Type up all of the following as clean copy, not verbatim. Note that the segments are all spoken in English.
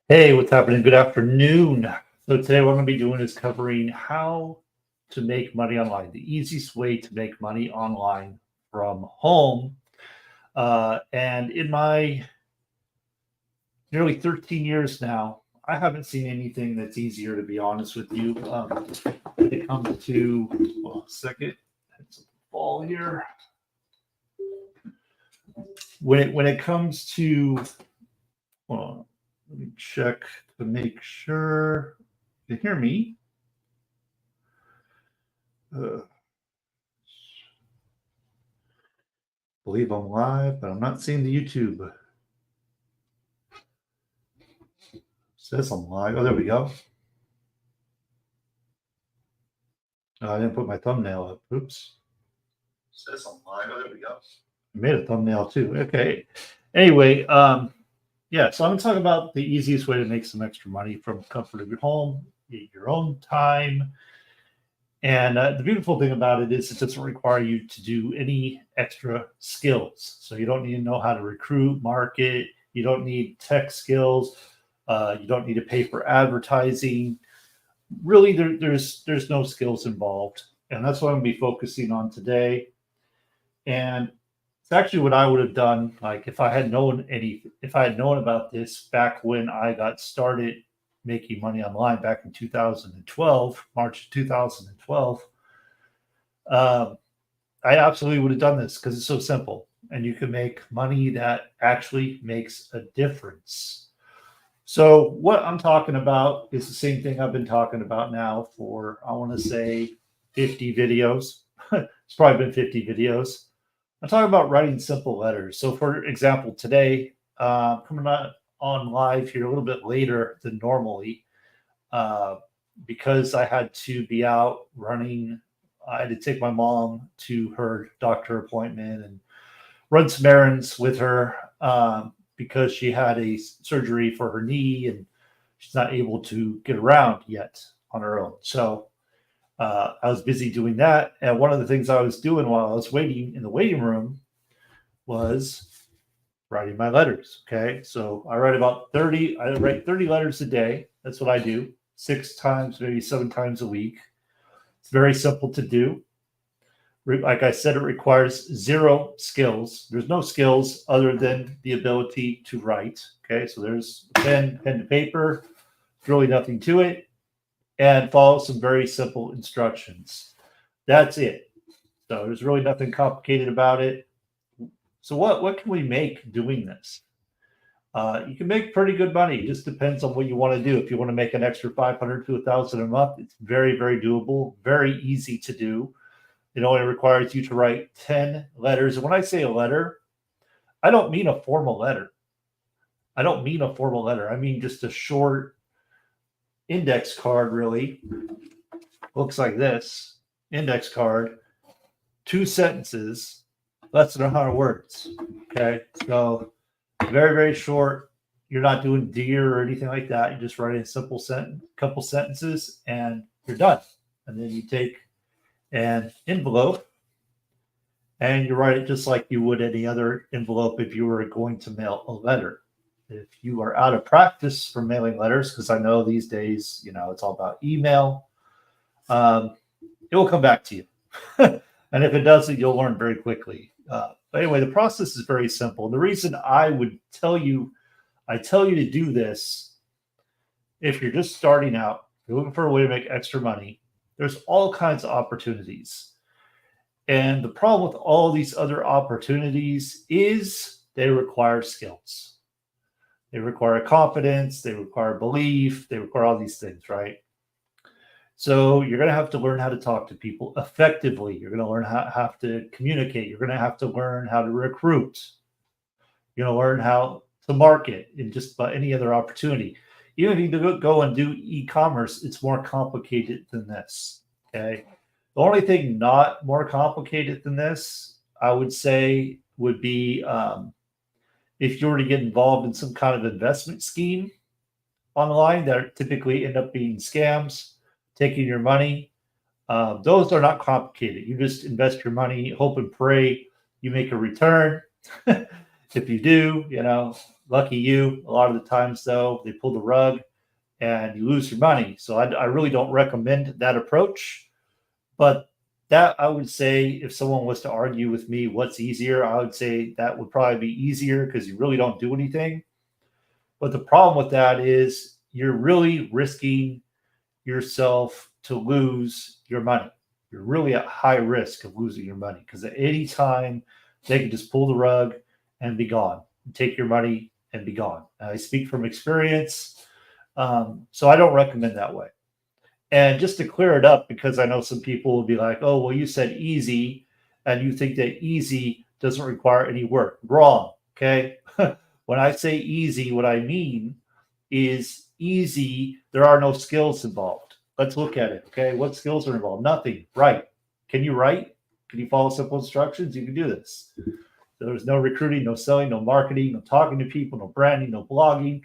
Hey, what's happening? Good afternoon. So today what I'm going to be doing is covering how to make money online, the easiest way to make money online from home. And in my nearly 13 years now, I haven't seen anything that's easier, to be honest with you. When it comes to, well, a second, it's a ball here. When it comes to, hold on, let me check to make sure you can hear me. Uh, believe I'm live, but I'm not seeing the YouTube. Says I'm live. Oh, there we go. Oh, I didn't put my thumbnail up. Oops. Says I'm live. Oh, there we go. I made a thumbnail too. Okay. Anyway, yeah, so I'm gonna talk about the easiest way to make some extra money from comfort of your home, your own time. And the beautiful thing about it is it doesn't require you to do any extra skills. So you don't need to know how to recruit, market. You don't need tech skills. You don't need to pay for advertising. Really, there's no skills involved, and that's what I'm gonna be focusing on today. And it's actually what I would have done, like if I had known about this back when I got started making money online back in 2012, March of 2012. Um, I absolutely would have done this because it's so simple, and you can make money that actually makes a difference. So what I'm talking about is the same thing I've been talking about now for, I want to say, 50 videos. It's probably been 50 videos. I'm talking about writing simple letters. So for example, today, coming on live here a little bit later than normally, uh, because I had to be out running. I had to take my mom to her doctor appointment and run some errands with her, because she had a surgery for her knee and she's not able to get around yet on her own. So I was busy doing that. And one of the things I was doing while I was waiting in the waiting room was writing my letters. Okay. So I write 30 letters a day. That's what I do, 6 times, maybe 7 times a week. It's very simple to do. Like I said, it requires zero skills. There's no skills other than the ability to write. Okay, so there's pen to paper. There's really nothing to it, and follow some very simple instructions. That's it. So there's really nothing complicated about it. So what can we make doing this? You can make pretty good money. It just depends on what you want to do. If you want to make an extra 500 to 1,000 a month, it's very, very doable, very easy to do. It only requires you to write 10 letters. And when I say a letter, I don't mean a formal letter. I don't mean a formal letter. I mean just a short index card, really. Looks like this index card, 2 sentences, less than 100 words. Okay. So very, very short. You're not doing dear or anything like that. You're just writing a simple sentence, couple sentences, and you're done. And then you take an envelope and you write it just like you would any other envelope if you were going to mail a letter. If you are out of practice for mailing letters, because I know these days, it's all about email, um, it will come back to you. And if it doesn't, you'll learn very quickly. But anyway, the process is very simple. The reason I tell you to do this, if you're just starting out, you're looking for a way to make extra money, there's all kinds of opportunities. And the problem with all these other opportunities is they require skills. They require confidence, they require belief, they require all these things, right? So you're going to have to learn how to talk to people effectively. You're going to learn how have to communicate. You're going to have to learn how to recruit. You're going to learn how to market in just about any other opportunity. Even if you go and do e-commerce, it's more complicated than this. Okay. The only thing not more complicated than this, I would say, would be if you were to get involved in some kind of investment scheme online that typically end up being scams, taking your money. Those are not complicated. You just invest your money, hope and pray you make a return. If you do, lucky you. A lot of the times, though, they pull the rug and you lose your money. So I really don't recommend that approach. But that, I would say, if someone was to argue with me what's easier, I would say that would probably be easier because you really don't do anything. But the problem with that is you're really risking yourself to lose your money. You're really at high risk of losing your money because at any time they can just pull the rug and be gone, take your money and be gone. I speak from experience, so I don't recommend that way. And just to clear it up, because I know some people will be like, oh, well, you said easy, and you think that easy doesn't require any work. Wrong. Okay. When I say easy, what I mean is easy. There are no skills involved. Let's look at it. Okay. What skills are involved? Nothing. Write. Can you write? Can you follow simple instructions? You can do this. There's no recruiting, no selling, no marketing, no talking to people, no branding, no blogging,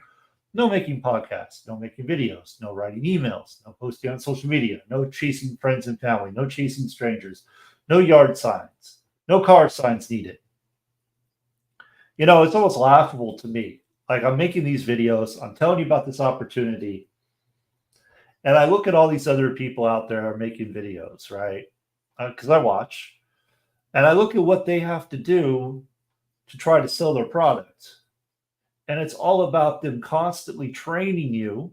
no making podcasts, no making videos, no writing emails, no posting on social media, no chasing friends and family, no chasing strangers, no yard signs, no car signs needed. You know, it's almost laughable to me. Like, I'm making these videos, I'm telling you about this opportunity, and I look at all these other people out there making videos, right? Because I watch, and I look at what they have to do to try to sell their product. And it's all about them constantly training you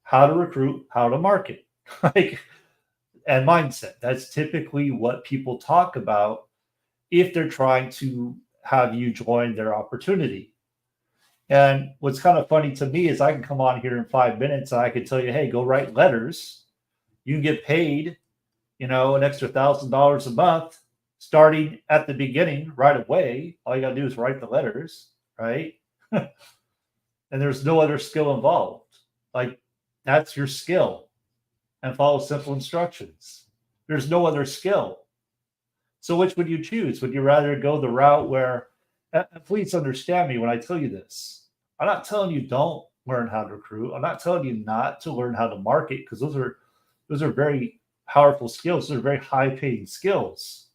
how to recruit, how to market, like, and mindset. That's typically what people talk about if they're trying to have you join their opportunity. And what's kind of funny to me is I can come on here in 5 minutes and I can tell you, hey, go write letters. You can get paid, an extra $1,000 a month starting at the beginning right away. All you got to do is write the letters, right? And there's no other skill involved. Like, that's your skill. And follow simple instructions. There's no other skill. So which would you choose? Would you rather go the route where, and please understand me when I tell you this, I'm not telling you don't learn how to recruit. I'm not telling you not to learn how to market, because those are very powerful skills. Those are very high paying skills.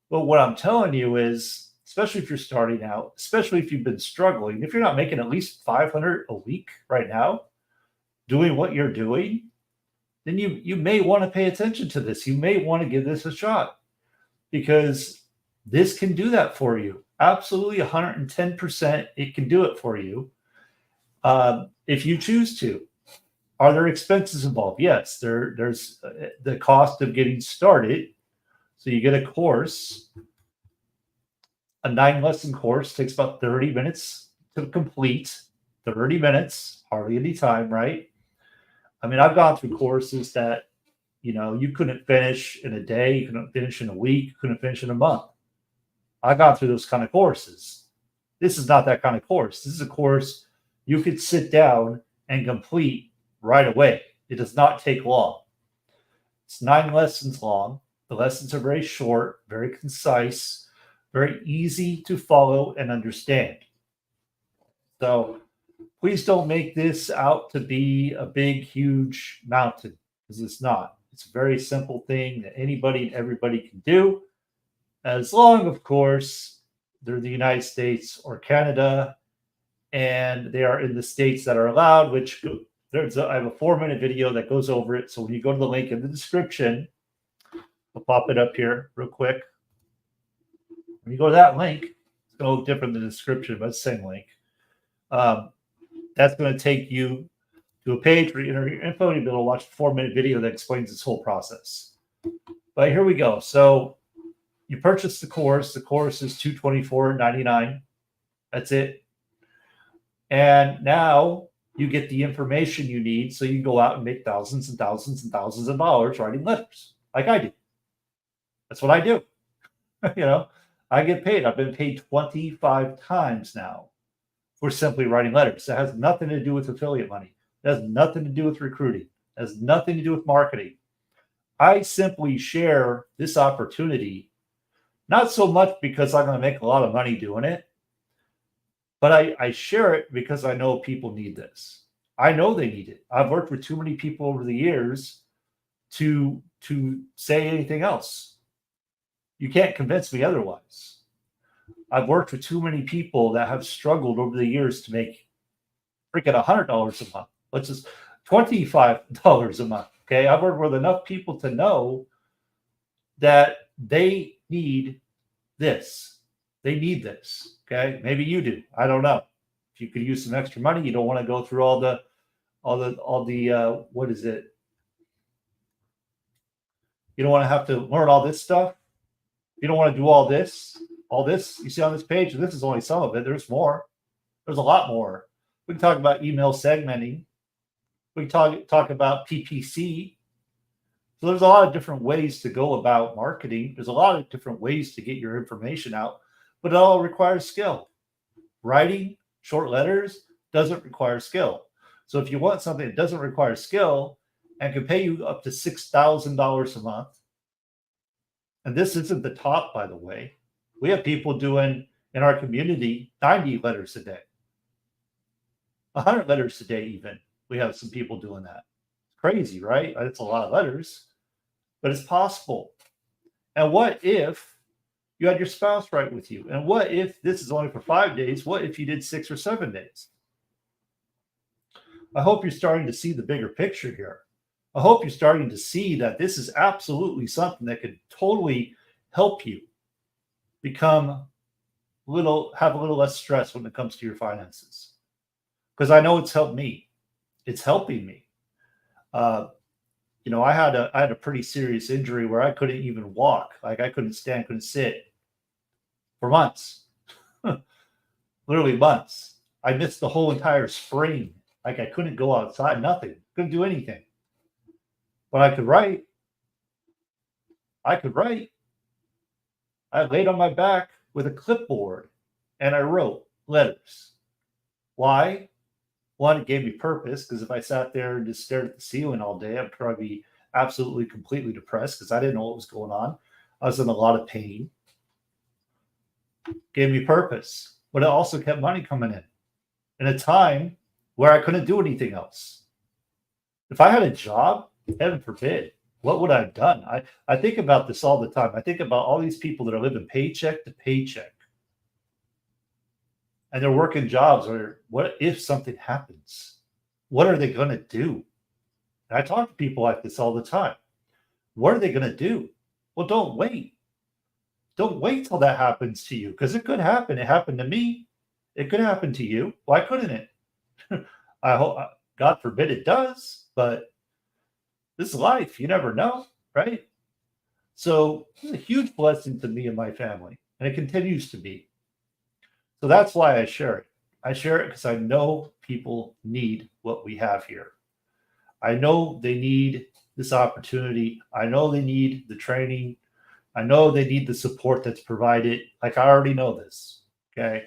But what I'm telling you is, especially if you're starting out, especially if you've been struggling, if you're not making at least 500 a week right now, doing what you're doing, then you may want to pay attention to this. You may want to give this a shot, because this can do that for you. Absolutely, 110%, it can do it for you if you choose to. Are there expenses involved? Yes, there's the cost of getting started. So you get a course. A 9-lesson course takes about 30 minutes to complete. 30 minutes, hardly any time, right? I mean, I've gone through courses that, you couldn't finish in a day, you couldn't finish in a week, you couldn't finish in a month. I got through those kind of courses. This is not that kind of course. This is a course you could sit down and complete right away. It does not take long. It's 9 lessons long. The lessons are very short, very concise, very easy to follow and understand. So please don't make this out to be a big, huge mountain, because it's not. It's a very simple thing that anybody and everybody can do, as long, of course, they're the United States or Canada, and they are in the states that are allowed, which I have a 4-minute video that goes over it. So when you go to the link in the description, I'll pop it up here real quick. When you go to that link, it's going to look different than the description, but it's the same link. That's going to take you to a page where you enter your info and you'll be able to watch a 4-minute video that explains this whole process. But here we go. So you purchase the course. The course is $224.99. That's it. And now you get the information you need so you can go out and make thousands and thousands and thousands of dollars writing letters, like I do. That's what I do. I get paid. I've been paid 25 times now for simply writing letters. That has nothing to do with affiliate money. It has nothing to do with recruiting. It has nothing to do with marketing. I simply share this opportunity, not so much because I'm going to make a lot of money doing it, but I share it because I know people need this. I know they need it. I've worked with too many people over the years to say anything else. You can't convince me otherwise. I've worked with too many people that have struggled over the years to make freaking $100 a month. Let's just $25 a month. Okay. I've worked with enough people to know that they need this. They need this. Okay. Maybe you do. I don't know. If you could use some extra money, you don't want to go through all the what is it? You don't want to have to learn all this stuff. You don't want to do all this you see on this page. This is only some of it. There's more. There's a lot more. We can talk about email segmenting. We can talk about PPC. So there's a lot of different ways to go about marketing. There's a lot of different ways to get your information out, but it all requires skill. Writing short letters doesn't require skill. So if you want something that doesn't require skill and can pay you up to $6,000 a month, and this isn't the top, by the way, we have people doing in our community 90 letters a day, 100 letters a day even. We have some people doing that. It's crazy, right? It's a lot of letters, but it's possible. And what if you had your spouse write with you? And what if this is only for 5 days? What if you did 6 or 7 days? I hope you're starting to see the bigger picture here. I hope you're starting to see that this is absolutely something that could totally help you have a little less stress when it comes to your finances. Because I know it's helped me. It's helping me. I had a pretty serious injury where I couldn't even walk. Like I couldn't stand, couldn't sit for months, literally months. I missed the whole entire spring. Like I couldn't go outside, nothing, couldn't do anything. But I could write. I laid on my back with a clipboard and I wrote letters. Why? One, it gave me purpose, because if I sat there and just stared at the ceiling all day, I'd probably be absolutely, completely depressed because I didn't know what was going on. I was in a lot of pain. Gave me purpose, but it also kept money coming in a time where I couldn't do anything else. If I had a job, heaven forbid, what would I have done? I think about this all the time. I think about all these people that are living paycheck to paycheck. And they're working jobs where, what if something happens? What are they going to do? And I talk to people like this all the time. What are they going to do? Well, don't wait. Don't wait till that happens to you, because it could happen. It happened to me. It could happen to you. Why couldn't it? I hope, God forbid it does, but this is life. You never know, right? So it's a huge blessing to me and my family, and it continues to be. So that's why I share it. I share it because I know people need what we have here. I know they need this opportunity. I know they need the training. I know they need the support that's provided. Like, I already know this. Okay.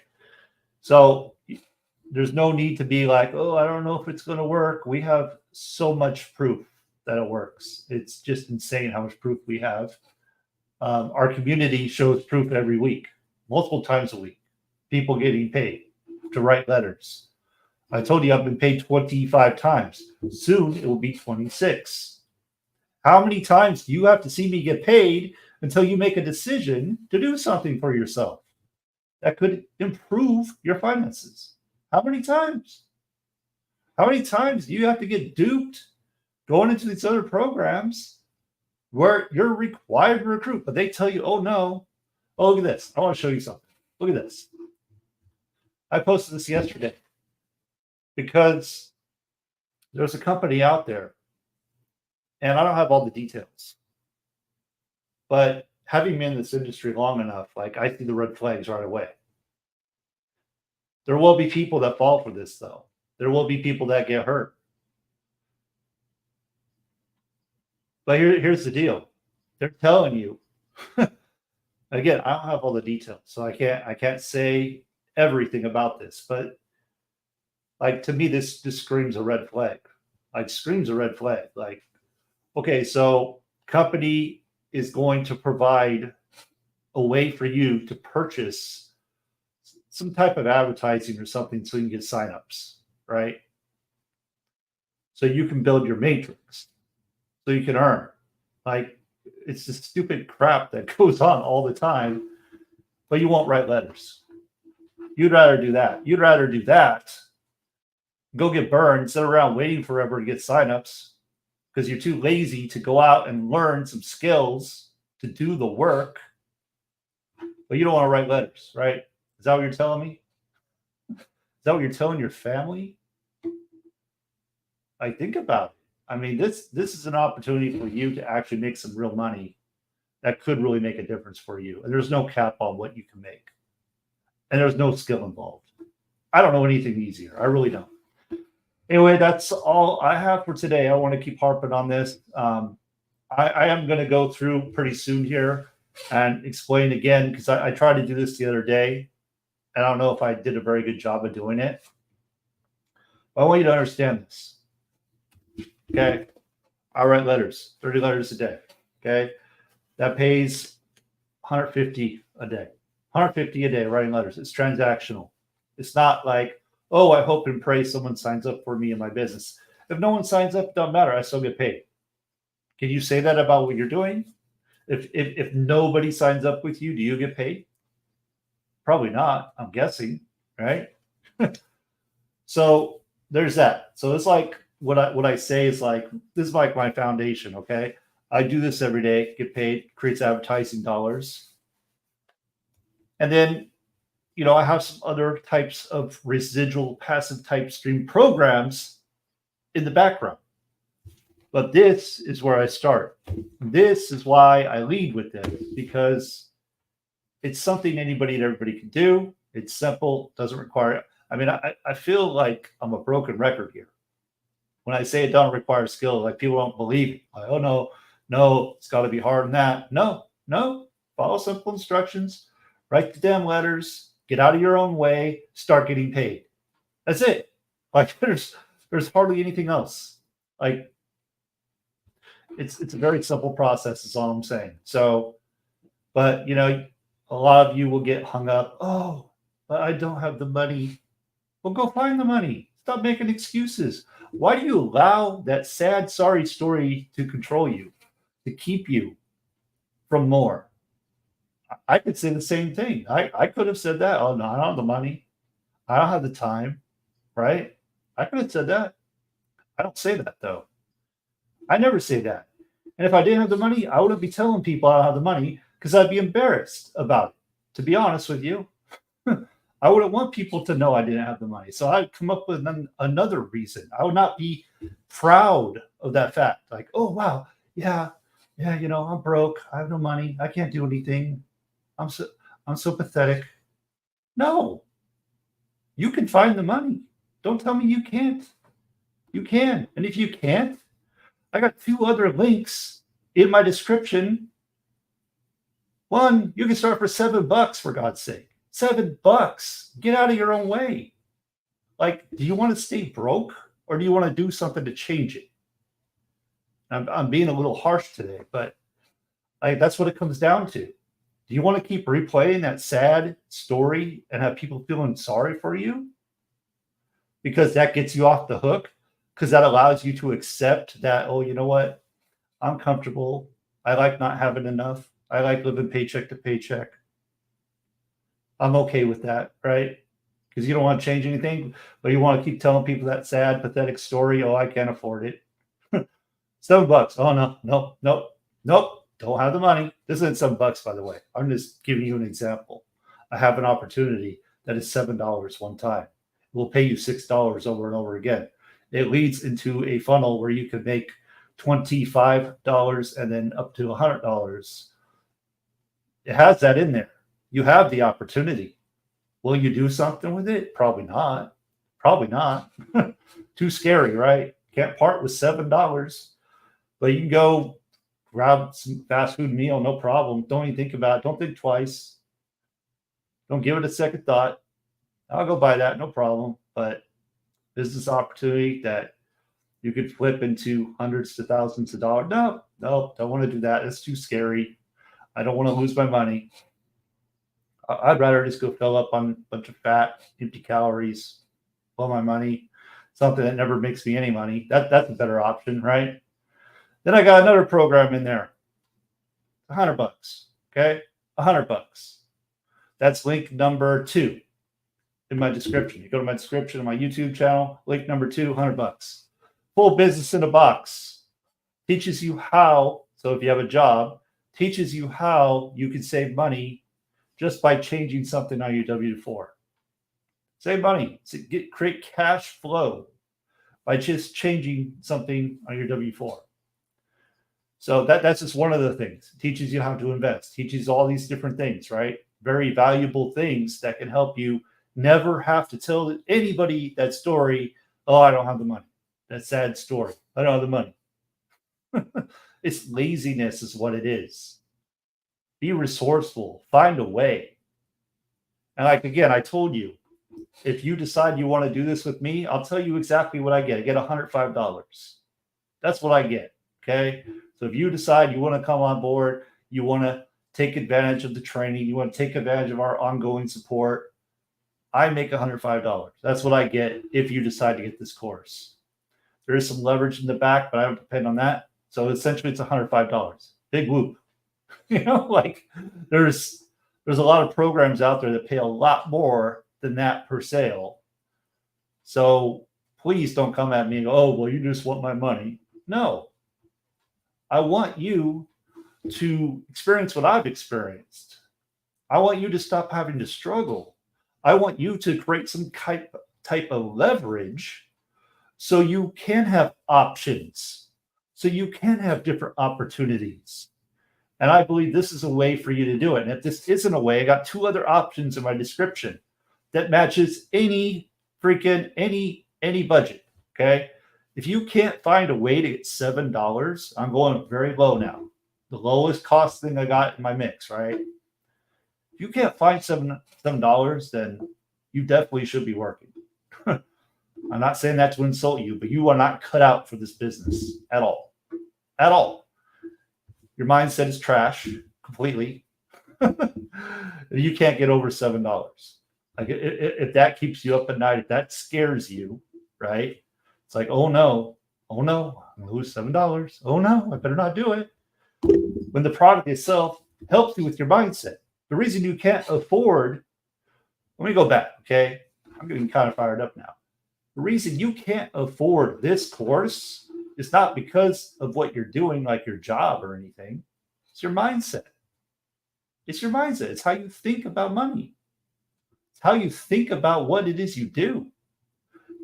So there's no need to be like, oh, I don't know if it's going to work. We have so much proof that it works. It's just insane how much proof we have. Our community shows proof every week, multiple times a week. People getting paid to write letters. I told you I've been paid 25 times. Soon it will be 26. How many times do you have to see me get paid until you make a decision to do something for yourself that could improve your finances? How many times? How many times do you have to get duped going into these other programs where you're required to recruit, but they tell you, oh no, oh, look at this. I want to show you something. Look at this. I posted this yesterday because there's a company out there, and I don't have all the details, but having been in this industry long enough, like, I see the red flags right away. There will be people that fall for this, though. There will be people that get hurt. But here's the deal. They're telling you, again, I don't have all the details, so I can't say everything about this, but like, to me, this screams a red flag. Like, screams a red flag. Like, okay, so company is going to provide a way for you to purchase some type of advertising or something so you can get signups, right? So you can build your matrix, so you can earn. Like, it's just stupid crap that goes on all the time. but you won't write letters. You'd rather do that. You'd rather do that. Go get burned, sit around waiting forever to get signups because you're too lazy to go out and learn some skills to do the work. But you don't want to write letters, right? Is that what you're telling me? Is that what you're telling your family? I think about it. I mean, this is an opportunity for you to actually make some real money that could really make a difference for you. And there's no cap on what you can make. And there's no skill involved. I don't know anything easier. I really don't. Anyway, that's all I have for today. I want to keep harping on this. I am going to go through pretty soon here and explain again, because I tried to do this the other day. And I don't know if I did a very good job of doing it. But I want you to understand this. Okay. I write letters, 30 letters a day. Okay. That pays 150 a day. 150 a day writing letters. It's transactional. It's not like, oh, I hope and pray someone signs up for me in my business. If no one signs up, it doesn't matter. I still get paid. Can you say that about what you're doing? If nobody signs up with you, do you get paid? Probably not, I'm guessing, right? So there's that. So it's like what I say is like, this is like my foundation, okay? I do this every day, get paid, creates advertising dollars. And then, you know, I have some other types of residual passive type stream programs in the background. But this is where I start. This is why I lead with this, because it's something anybody and everybody can do. It's simple, doesn't require. I mean, I feel like I'm a broken record here. When I say it don't require skill, like people don't believe it. Like, oh no, it's got to be hard than that. No, follow simple instructions, write the damn letters, get out of your own way, start getting paid. That's it. Like there's hardly anything else. Like it's a very simple process, is all I'm saying. So, but you know, a lot of you will get hung up. Oh, but I don't have the money. Well, go find the money. Stop making excuses. Why do you allow that sad, sorry story to control you, to keep you from more? I could say the same thing. I could have said that. Oh, no, I don't have the money. I don't have the time, right? I could have said that. I don't say that, though. I never say that. And if I didn't have the money, I wouldn't be telling people I don't have the money because I'd be embarrassed about it, to be honest with you. I wouldn't want people to know I didn't have the money. So I'd come up with another reason. I would not be proud of that fact. Like, oh, wow, yeah, you know, I'm broke. I have no money. I can't do anything. I'm so pathetic. No, you can find the money. Don't tell me you can't. You can. And if you can't, I got 2 other links in my description. One, you can start for $7, for God's sake. $7. Get out of your own way. Like, do you want to stay broke or do you want to do something to change it? I'm being a little harsh today, but that's what it comes down to. Do you want to keep replaying that sad story and have people feeling sorry for you? Because that gets you off the hook, because that allows you to accept that, oh, you know what? I'm comfortable. I like not having enough. I like living paycheck to paycheck. I'm okay with that, right? Because you don't want to change anything, but you want to keep telling people that sad, pathetic story. Oh, I can't afford it. $7. Oh, nope. Don't have the money. This isn't $7, by the way. I'm just giving you an example. I have an opportunity that is $7 one time. It will pay you $6 over and over again. It leads into a funnel where you can make $25 and then up to $100. It has that in there. You have the opportunity. Will you do something with it? Probably not. Too scary, right? Can't part with $7. But you can go grab some fast food meal, no problem. Don't even think about it. Don't think twice. Don't give it a second thought. I'll go buy that, no problem. But business opportunity that you could flip into hundreds to thousands of dollars. No, don't want to do that. It's too scary. I don't want to lose my money. I'd rather just go fill up on a bunch of fat, empty calories, blow my money, something that never makes me any money. That's a better option, right? Then I got another program in there, $100. Okay, $100. That's link number 2 in my description. You go to my description of my YouTube channel, link number 2, $100. Full business in a box. Teaches you how, so if you have a job, teaches you how you can save money just by changing something on your W-4. Save money. Create cash flow by just changing something on your W-4. So that's just one of the things. It teaches you how to invest. Teaches all these different things, right? Very valuable things that can help you never have to tell anybody that story. Oh, I don't have the money. That sad story. I don't have the money. It's laziness is what it is. Be resourceful. Find a way. And like, again, I told you, if you decide you want to do this with me, I'll tell you exactly what I get. I get $105. That's what I get. Okay. So if you decide you want to come on board, you want to take advantage of the training, you want to take advantage of our ongoing support, I make $105. That's what I get if you decide to get this course. There is some leverage in the back, but I don't depend on that. So essentially it's $105. Big whoop. Like there's a lot of programs out there that pay a lot more than that per sale. So please don't come at me and go, oh, well, you just want my money. No. I want you to experience what I've experienced. I want you to stop having to struggle. I want you to create some type of leverage so you can have options, so you can have different opportunities. And I believe this is a way for you to do it. And if this isn't a way, I got 2 other options in my description that matches any budget. Okay. If you can't find a way to get $7, I'm going very low now. The lowest cost thing I got in my mix, right? If you can't find $7, then you definitely should be working. I'm not saying that to insult you, but you are not cut out for this business at all. At all. Your mindset is trash completely. You can't get over $7. Like if that keeps you up at night, if that scares you, right? It's like, oh no, I'm gonna lose $7. Oh no, I better not do it. When the product itself helps you with your mindset. The reason you can't afford, let me go back, okay? I'm getting kind of fired up now. The reason you can't afford this course is not because of what you're doing, like your job or anything. It's your mindset. It's your mindset. It's how you think about money. It's how you think about what it is you do.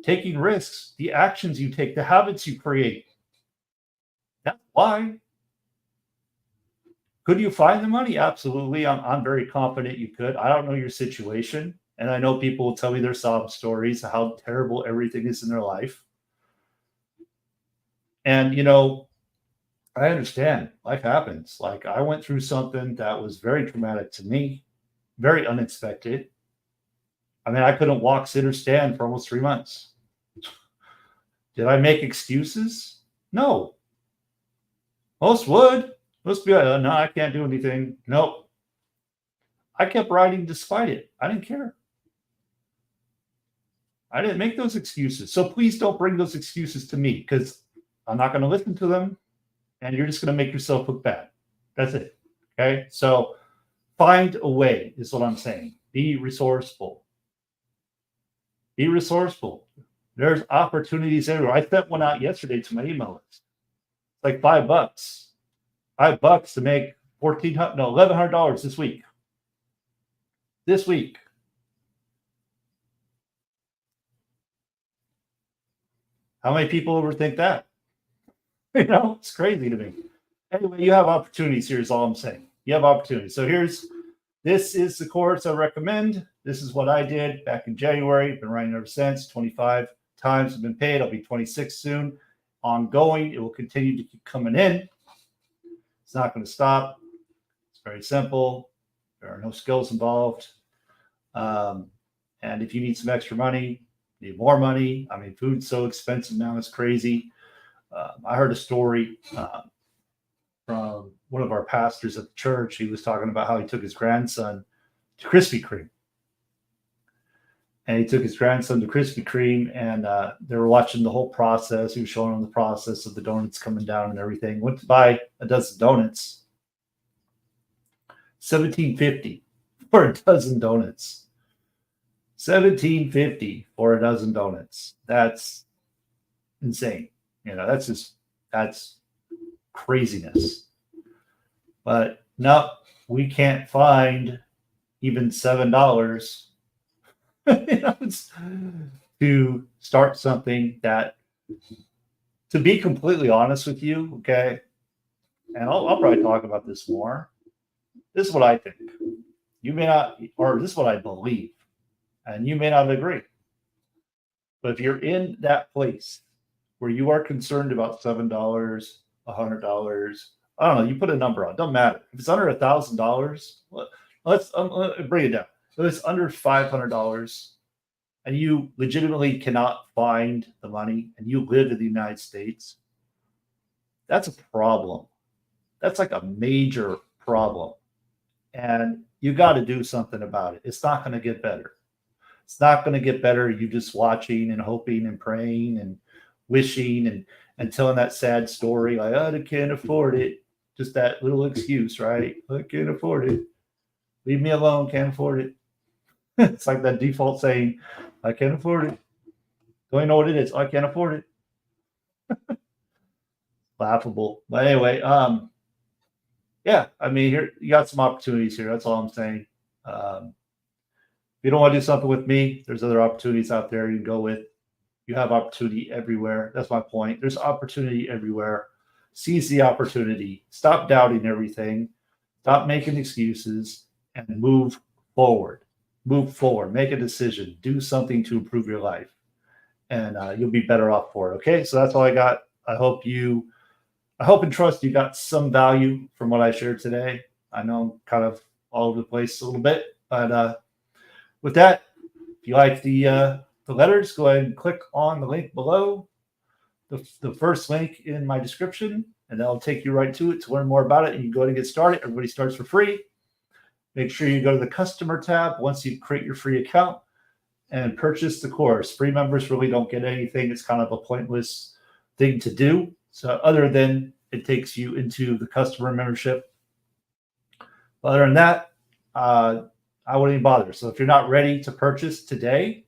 Taking risks, the actions you take, the habits you create. That's why. Could you find the money? Absolutely. I'm very confident you could. I don't know your situation. And I know people will tell me their sob stories, how terrible everything is in their life. And, I understand life happens. Like I went through something that was very traumatic to me, very unexpected. I mean, I couldn't walk, sit, or stand for almost 3 months. Did I make excuses? No. Most would. Most be like, no, I can't do anything. Nope. I kept riding despite it. I didn't care. I didn't make those excuses. So please don't bring those excuses to me because I'm not going to listen to them and you're just going to make yourself look bad. That's it. Okay. So find a way is what I'm saying. Be resourceful. Be resourceful. There's opportunities everywhere. I sent one out yesterday to my email list. It's like $5. $5 to make $1,100 this week. This week. How many people overthink that? It's crazy to me. Anyway, you have opportunities here is all I'm saying. You have opportunities. So this is the course I recommend. This is what I did back in January. Been writing ever since. 25 times have been paid. I'll be 26 soon. Ongoing. It will continue to keep coming in. It's not going to stop. It's very simple. There are no skills involved. And if you need some extra money, need more money. I mean, food's so expensive now, it's crazy. I heard a story from one of our pastors at the church. He was talking about how he took his grandson to Krispy Kreme. And he took his grandson to Krispy Kreme, and they were watching the whole process. He was showing them the process of the donuts coming down and everything. Went to buy a dozen donuts, $17.50. for a dozen donuts. $17.50 for a dozen donuts. That's insane. That's craziness. But no, we can't find even $7 to start something that, to be completely honest with you, okay, and I'll probably talk about this more. This is what I think. You may not, or this is what I believe, and you may not agree. But if you're in that place where you are concerned about $7, $100, I don't know, you put a number on, it doesn't matter. If it's under $1,000, let's bring it down. So it's under $500 and you legitimately cannot find the money and you live in the United States, that's a problem. That's like a major problem. And you got to do something about it. It's not going to get better. It's not going to get better. You just watching and hoping and praying and wishing and telling that sad story like, oh, I can't afford it. Just that little excuse, right? I can't afford it. Leave me alone. Can't afford it. It's like that default saying, I can't afford it. Don't even know what it is. I can't afford it. Laughable. But anyway, yeah, I mean, here you got some opportunities here. That's all I'm saying. If you don't want to do something with me, there's other opportunities out there you can go with. You have opportunity everywhere. That's my point. There's opportunity everywhere. Seize the opportunity. Stop doubting everything. Stop making excuses and move forward. Move forward. Make a decision. Do something to improve your life. And you'll be better off for it. Okay, so that's all I got. I hope and trust you got some value from what I shared today. I know I'm kind of all over the place a little bit, but with that, if you like the letters, go ahead and click on the link below, the first link in my description, and that'll take you right to it to learn more about it. And you can go ahead and get started. Everybody starts for free. Make sure you go to the customer tab once you create your free account and purchase the course. Free members really don't get anything. It's kind of a pointless thing to do. So other than it takes you into the customer membership. Other than that, I wouldn't even bother. So if you're not ready to purchase today,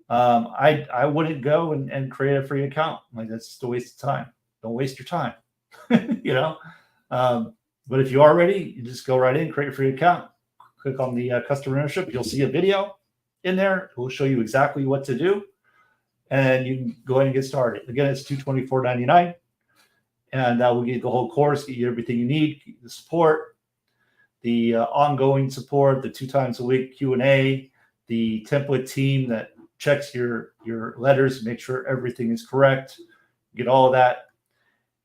I wouldn't go and create a free account. Like, that's just a waste of time. Don't waste your time. But if you are ready, you just go right in, create a free account, click on the customer membership. You'll see a video in there. It will show you exactly what to do, and you can go ahead and get started. Again, it's $224.99, and that will get the whole course, get you everything you need, the support, the ongoing support, the 2 times a week Q&A, the template team that checks your letters, make sure everything is correct, get all of that.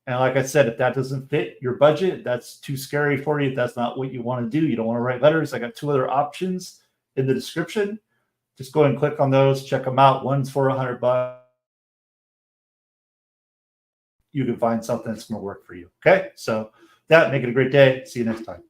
And like I said, if that doesn't fit your budget, that's too scary for you, if that's not what you want to do, you don't want to write letters, I got 2 other options in the description. Just go ahead and click on those, check them out. One's for $100. You can find something that's going to work for you. Okay, so make it a great day. See you next time.